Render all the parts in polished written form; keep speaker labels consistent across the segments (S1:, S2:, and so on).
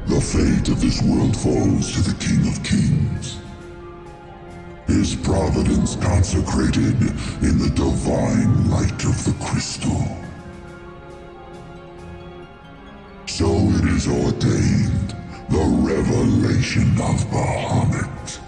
S1: The fate of this world falls to the King of Kings. His providence consecrated in the divine light of the crystal. So it is ordained, the revelation of Bahamut.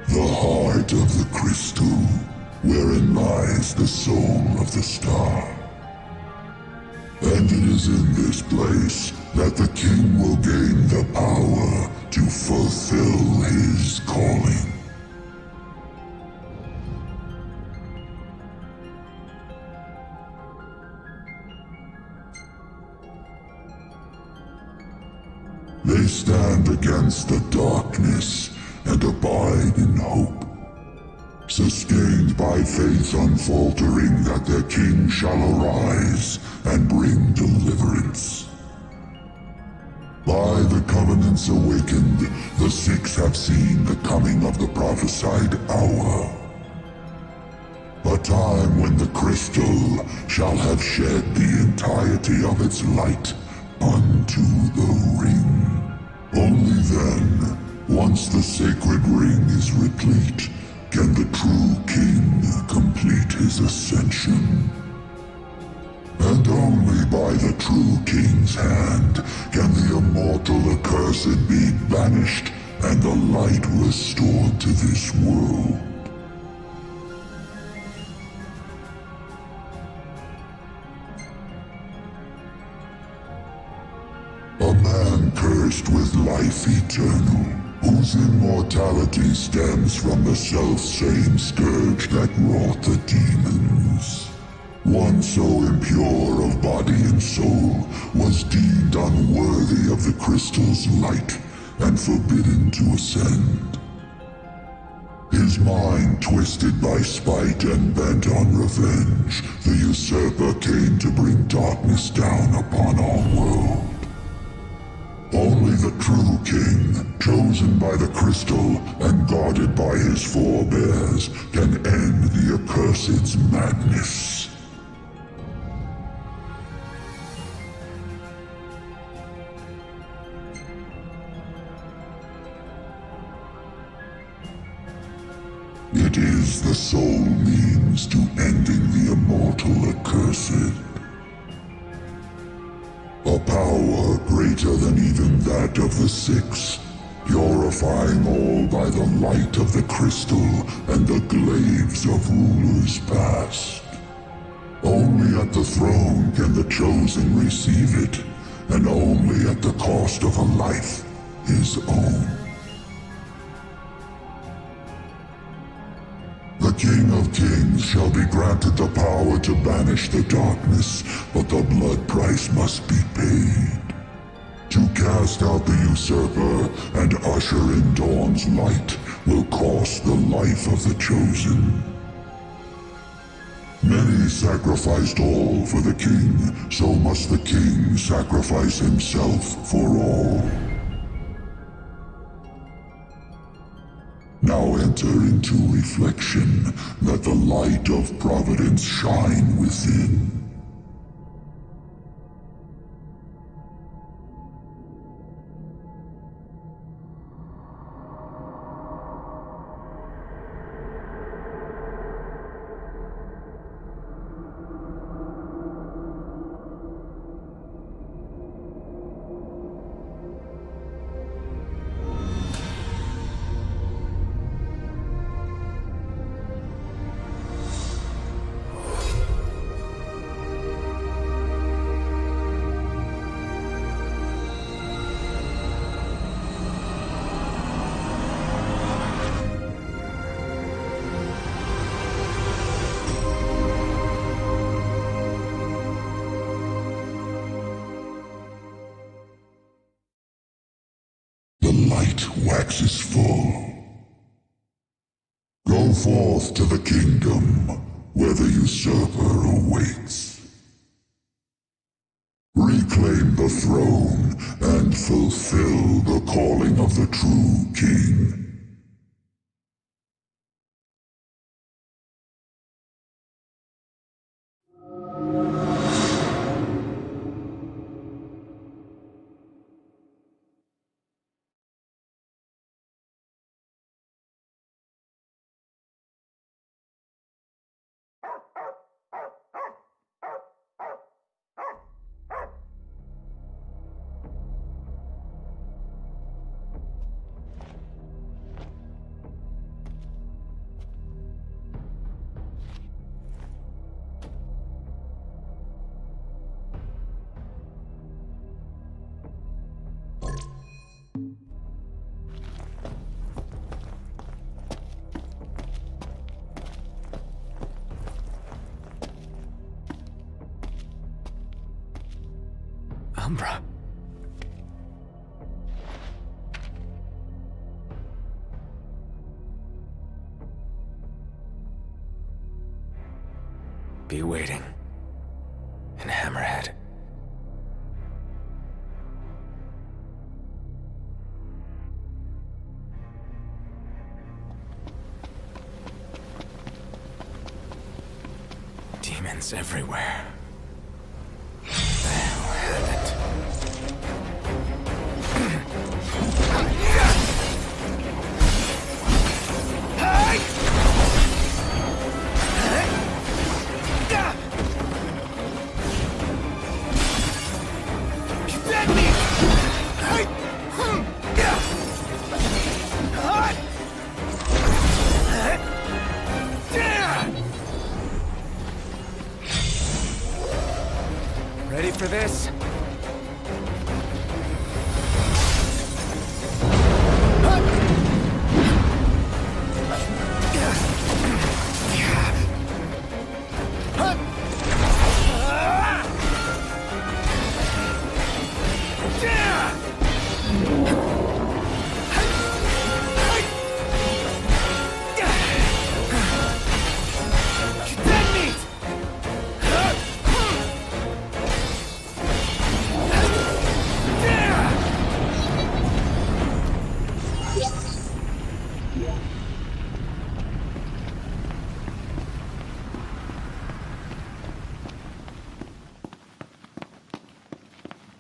S1: The heart of the crystal, wherein lies the soul of the star. And it is in this place that the king will gain the power to fulfill his calling. They stand against the darkness and abide in hope, sustained by faith unfaltering that their king shall arise and bring deliverance. By the covenants awakened, the six have seen the coming of the prophesied hour. A time when the crystal shall have shed the entirety of its light unto the ring. Only then, once the sacred ring is replete, can the true king complete his ascension. And only by the true king's hand can the immortal accursed be banished and the light restored to this world. A man cursed with life eternal, whose immortality stems from the self-same scourge that wrought the demons. One so impure of body and soul was deemed unworthy of the crystal's light and forbidden to ascend. His mind twisted by spite and bent on revenge, the usurper came to bring darkness down upon our world. Only the true king, chosen by the crystal and guarded by his forebears, can end the accursed's madness. It is the sole means to ending the immortal accursed. A power greater than even that of the six, purifying all by the light of the crystal and the glaives of rulers past. Only at the throne can the chosen receive it, and only at the cost of a life, his own. The King of Kings shall be granted the power to banish the darkness, but the blood price must be paid. To cast out the usurper and usher in dawn's light will cost the life of the chosen. Many sacrificed all for the king, so must the king sacrifice himself for all. Now enter into reflection, let the light of providence shine within. plate waxes full. Go forth to the kingdom, where the usurper awaits. Reclaim the throne and fulfill the calling of the true king.
S2: Umbra. Be waiting. In Hammerhead. Demons everywhere. The hell happened? Ready for this?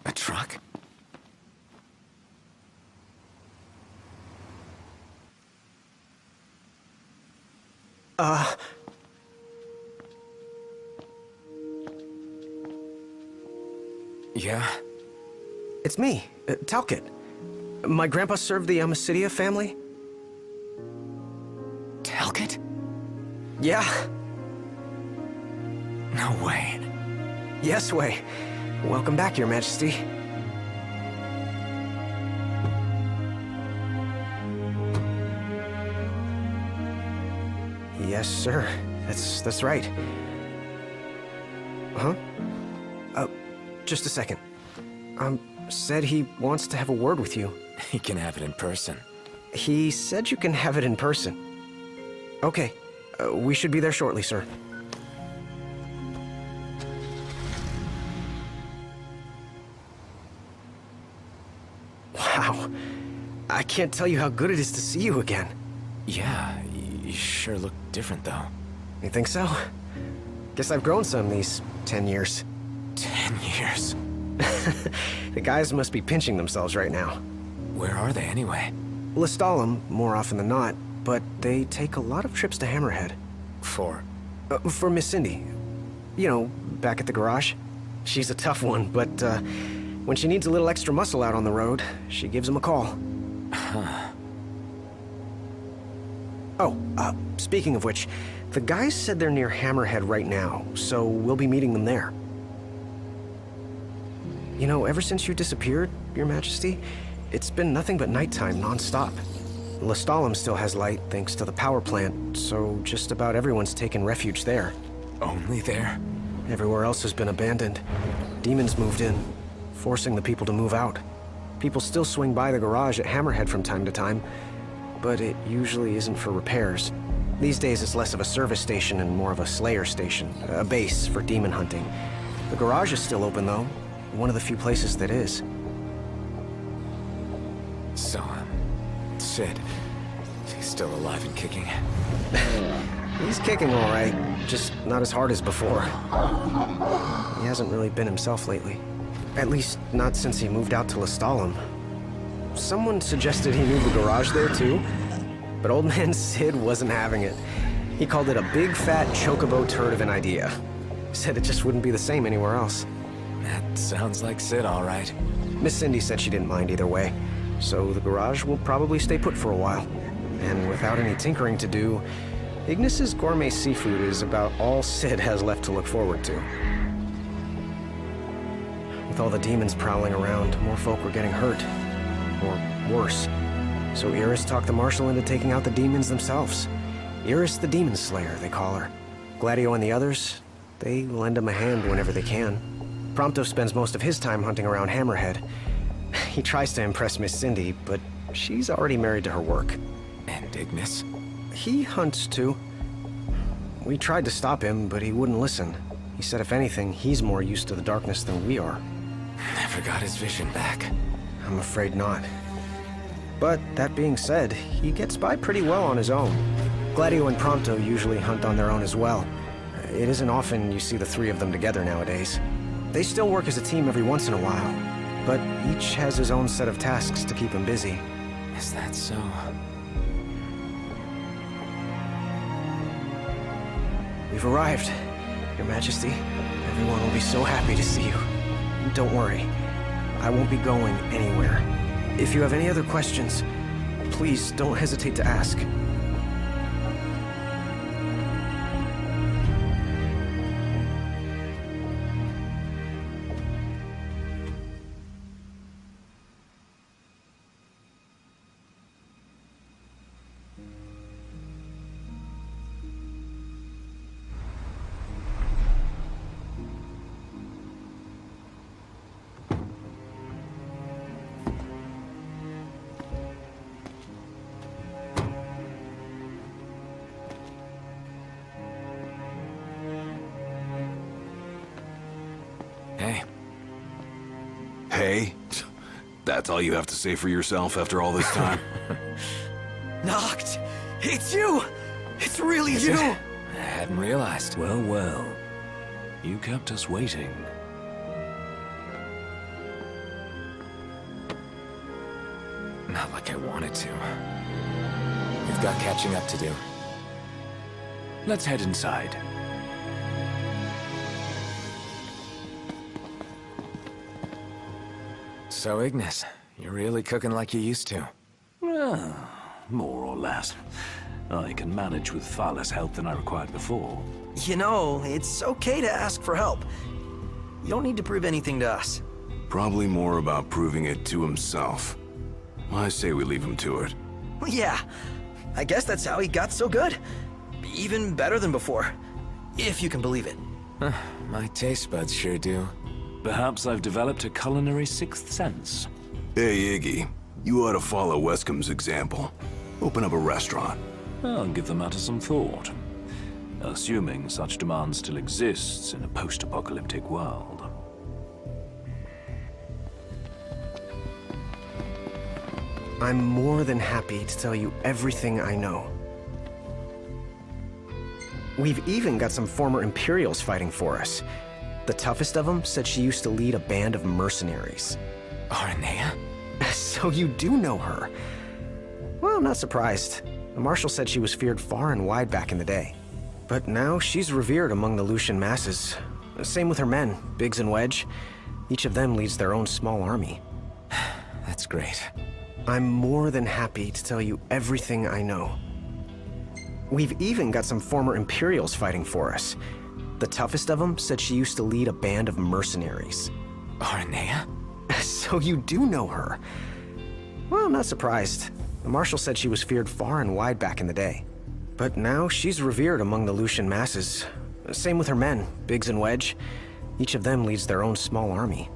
S2: A truck? Yeah?
S3: It's me, Talcott. My grandpa served the Amicidia family.
S2: Talcott?
S3: Yeah.
S2: No way.
S3: Yes, way. Welcome back, Your Majesty. Yes, sir. That's right. Huh? Just a second. Said he wants to have a word with you.
S2: He can have it in person.
S3: He said you can have it in person. Okay. We should be there shortly, sir. Wow. I can't tell you how good it is to see you again.
S2: Yeah, you sure look different, though.
S3: You think so? Guess I've grown some these 10 years.
S2: 10 years.
S3: The guys must be pinching themselves right now.
S2: Where are they, anyway?
S3: Lestalem, more often than not, but they take a lot of trips to Hammerhead.
S2: For
S3: For Miss Cindy. You know, back at the garage. She's a tough one, but, when she needs a little extra muscle out on the road, she gives him a call.
S2: Huh.
S3: Oh, speaking of which, the guys said they're near Hammerhead right now, so we'll be meeting them there. You know, ever since you disappeared, Your Majesty, it's been nothing but nighttime non-stop. Lestalem still has light thanks to the power plant, so just about everyone's taken refuge there.
S2: Only there?
S3: Everywhere else has been abandoned. Demons moved in, forcing the people to move out. People still swing by the garage at Hammerhead from time to time, but it usually isn't for repairs. These days it's less of a service station and more of a slayer station, a base for demon hunting. The garage is still open though, one of the few places that is.
S2: So, Sid, he's still alive and kicking.
S3: He's kicking all right, just not as hard as before. He hasn't really been himself lately. At least, not since he moved out to Lestalem. Someone suggested he move the garage there too, but old man Sid wasn't having it. He called it a big fat chocobo turd of an idea. Said it just wouldn't be the same anywhere else.
S2: That sounds like Sid, all right.
S3: Miss Cindy said she didn't mind either way, so the garage will probably stay put for a while. And without any tinkering to do, Ignis's gourmet seafood is about all Sid has left to look forward to. With all the demons prowling around, more folk were getting hurt. Or worse. So Iris talked the Marshal into taking out the demons themselves. Iris the Demon Slayer, they call her. Gladio and the others, they lend him a hand whenever they can. Prompto spends most of his time hunting around Hammerhead. He tries to impress Miss Cindy, but she's already married to her work.
S2: And Ignis?
S3: He hunts too. We tried to stop him, but he wouldn't listen. He said if anything, he's more used to the darkness than we are.
S2: Never got his vision back.
S3: I'm afraid not. But that being said, he gets by pretty well on his own. Gladio and Prompto usually hunt on their own as well. It isn't often you see the three of them together nowadays. They still work as a team every once in a while, but each has his own set of tasks to keep him busy.
S2: Is that so?
S3: We've arrived, Your Majesty. Everyone will be so happy to see you. Don't worry, I won't be going anywhere. If you have any other questions, please don't hesitate to ask.
S2: Hey.
S4: Hey? That's all you have to say for yourself after all this time?
S5: Noct! It's you! It's really you!
S2: I hadn't realized.
S6: Well, well. You kept us waiting.
S2: Not like I wanted to. We've got catching up to do.
S6: Let's head inside.
S2: So, Ignis, you're really cooking like you used to.
S6: Well, more or less. I can manage with far less help than I required before.
S5: You know, it's okay to ask for help. You don't need to prove anything to us.
S4: Probably more about proving it to himself. I say we leave him to it.
S5: Well, yeah, I guess that's how he got so good. Even better than before, if you can believe it.
S2: My taste buds sure do.
S6: Perhaps I've developed a culinary sixth sense.
S4: Hey, Iggy. You ought to follow Wescom's example. Open up a restaurant.
S6: I'll give the matter some thought. Assuming such demand still exists in a post-apocalyptic world.
S3: I'm more than happy to tell you everything I know. We've even got some former Imperials fighting for us. The toughest of them said she used to lead a band of mercenaries.
S2: Aranea?
S3: So you do know her. Well, I'm not surprised. The Marshal said she was feared far and wide back in the day. But now she's revered among the Lucian masses. Same with her men, Biggs and Wedge. Each of them leads their own small army.
S2: That's great.
S3: I'm more than happy to tell you everything I know. We've even got some former Imperials fighting for us. The toughest of them said she used to lead a band of mercenaries.
S2: Aranea?
S3: So you do know her. Well, I'm not surprised. The Marshal said she was feared far and wide back in the day. But now she's revered among the Lucian masses. Same with her men, Biggs and Wedge. Each of them leads their own small army.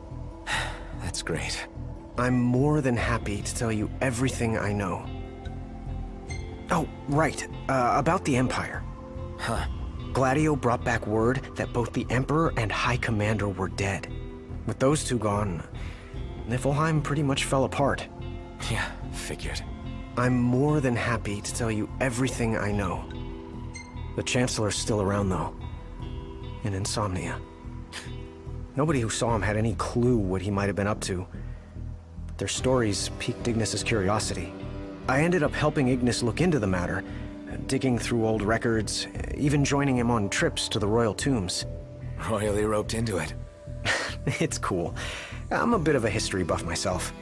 S2: That's great.
S3: I'm more than happy to tell you everything I know. Oh, right. About the Empire.
S2: Huh.
S3: Gladio brought back word that both the Emperor and High Commander were dead. With those two gone, Niflheim pretty much fell apart.
S2: Yeah, figured.
S3: I'm more than happy to tell you everything I know. The Chancellor's still around, though. In Insomnia. Nobody who saw him had any clue what he might have been up to. But their stories piqued Ignis's curiosity. I ended up helping Ignis look into the matter, digging through old records, even joining him on trips to the royal tombs.
S2: Royally roped into it.
S3: It's cool. I'm a bit of a history buff myself.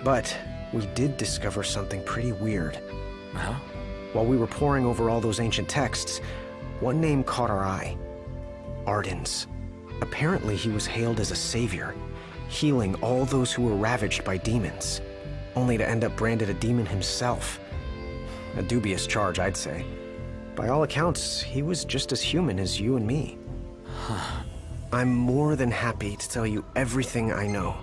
S3: But we did discover something pretty weird.
S2: Huh?
S3: While we were poring over all those ancient texts, one name caught our eye. Ardens. Apparently he was hailed as a savior, healing all those who were ravaged by demons, only to end up branded a demon himself. A dubious charge, I'd say. By all accounts, he was just as human as you and me.
S2: Huh.
S3: I'm more than happy to tell you everything I know.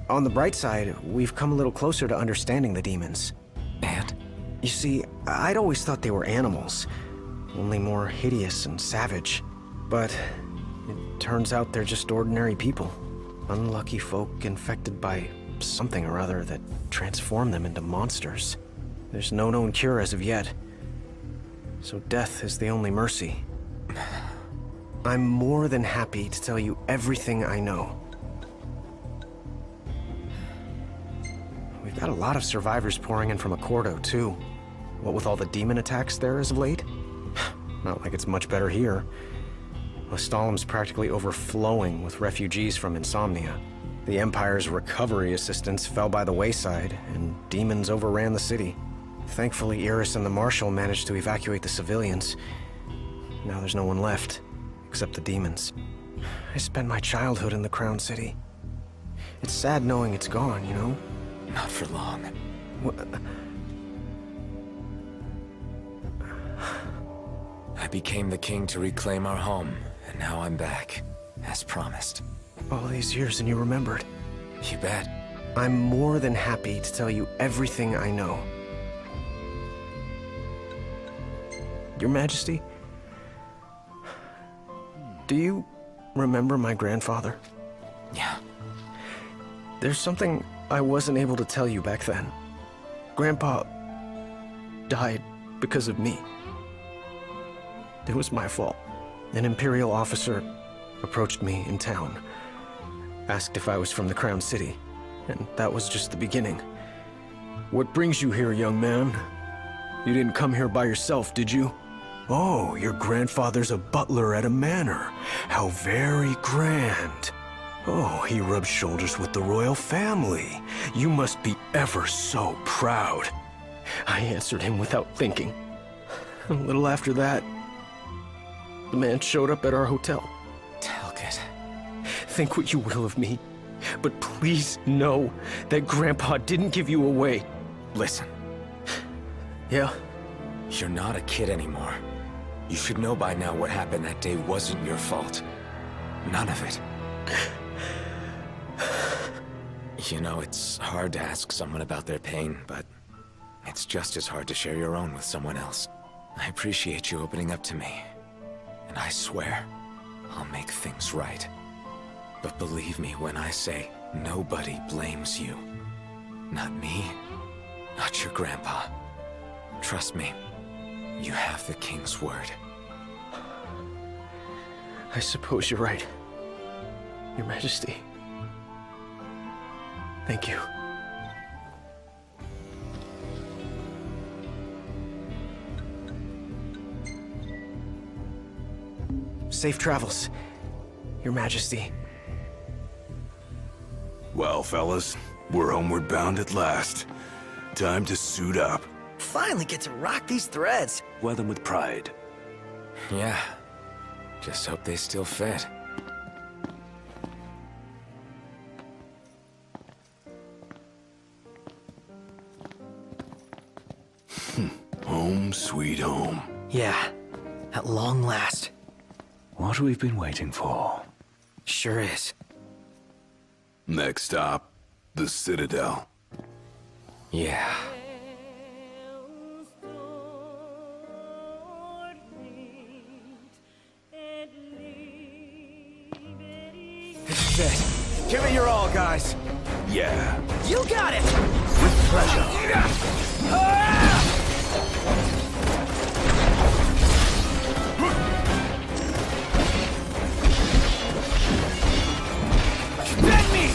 S3: On the bright side, we've come a little closer to understanding the demons.
S2: And?
S3: You see, I'd always thought they were animals, only more hideous and savage. But it turns out they're just ordinary people. Unlucky folk infected by something or other that transformed them into monsters. There's no known cure as of yet. So death is the only mercy. I'm more than happy to tell you everything I know. We've got a lot of survivors pouring in from Accordo, too. What with all the demon attacks there as of late? Not like it's much better here. Lestalem's practically overflowing with refugees from Insomnia. The Empire's recovery assistance fell by the wayside, and demons overran the city. Thankfully, Iris and the Marshal managed to evacuate the civilians. Now there's no one left, except the demons. I spent my childhood in the Crown City. It's sad knowing it's gone, you know?
S2: Not for long. I became the king to reclaim our home, and now I'm back, as promised.
S3: All these years and you remembered.
S2: You bet.
S3: I'm more than happy to tell you everything I know. Your Majesty, do you remember my grandfather?
S2: Yeah.
S3: There's something I wasn't able to tell you back then. Grandpa died because of me. It was my fault. An Imperial officer approached me in town, asked if I was from the Crown City, and that was just the beginning. What brings you here, young man? You didn't come here by yourself, did you? Oh, your grandfather's a butler at a manor. How very grand. Oh, he rubs shoulders with the royal family. You must be ever so proud. I answered him without thinking. A little after that, the man showed up at our hotel.
S2: Talcott.
S3: Think what you will of me, but please know that Grandpa didn't give you away.
S2: Listen,
S3: Yeah?
S2: you're not a kid anymore. You should know by now what happened that day wasn't your fault. None of it. You know, it's hard to ask someone about their pain, but it's just as hard to share your own with someone else. I appreciate you opening up to me, and I swear I'll make things right. But believe me when I say nobody blames you. Not me, not your grandpa. Trust me, you have the king's word.
S3: I suppose you're right. Your Majesty. Thank you. Safe travels, Your Majesty.
S4: Well, fellas, we're homeward bound at last. Time to suit up.
S5: Finally get to rock these threads.
S6: Wear them with pride.
S2: Yeah, just hope they still fit.
S4: Home sweet home.
S5: Yeah, at long last.
S6: What we've been waiting for.
S5: Sure is.
S4: Next stop, the Citadel.
S2: Yeah. This is it. Give it your all, guys.
S4: Yeah.
S5: You got it!
S4: With pleasure.
S2: Bend me!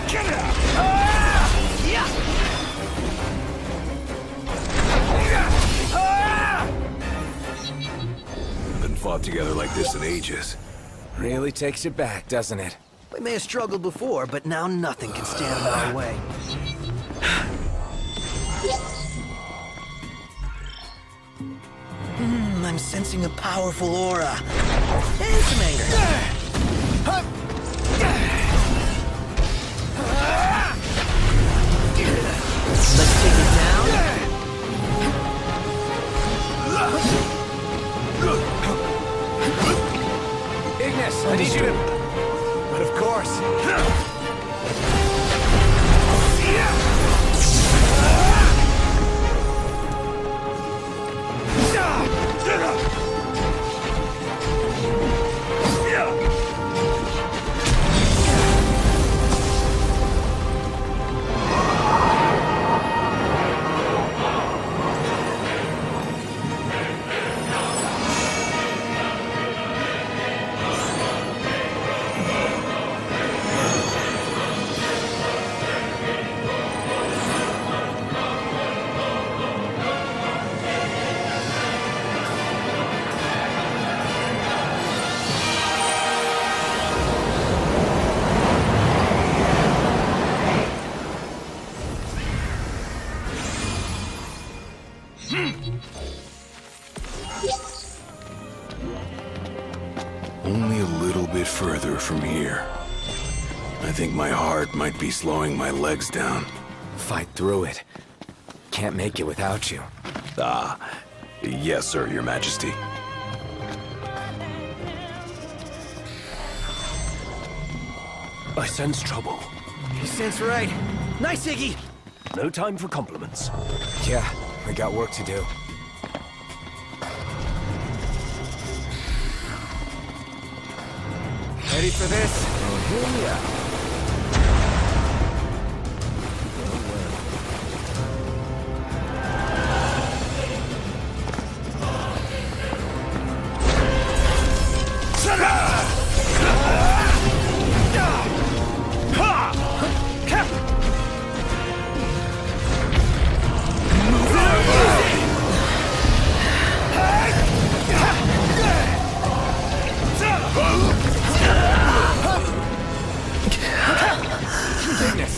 S2: Get it out!
S4: Haven't fought together like this in ages.
S2: Really takes you back, doesn't it?
S5: We may have struggled before, but now nothing can stand in our way. I'm sensing a powerful aura. And some anger. Let's take it down.
S2: Ignis, I need you to... But of course.
S4: Only a little bit further from here. I think my heart might be slowing my legs down.
S2: Fight through it. Can't make it without you.
S4: Ah, yes, sir, Your Majesty.
S6: I sense trouble.
S5: You sense right. Nice, Iggy.
S6: No time for compliments.
S2: Yeah, we got work to do. Ready for this? Oh, yeah. Ignis.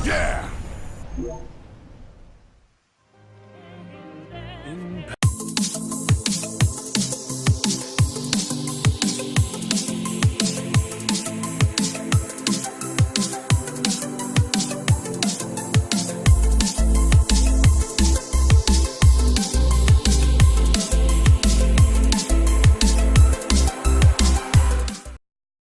S4: Yeah!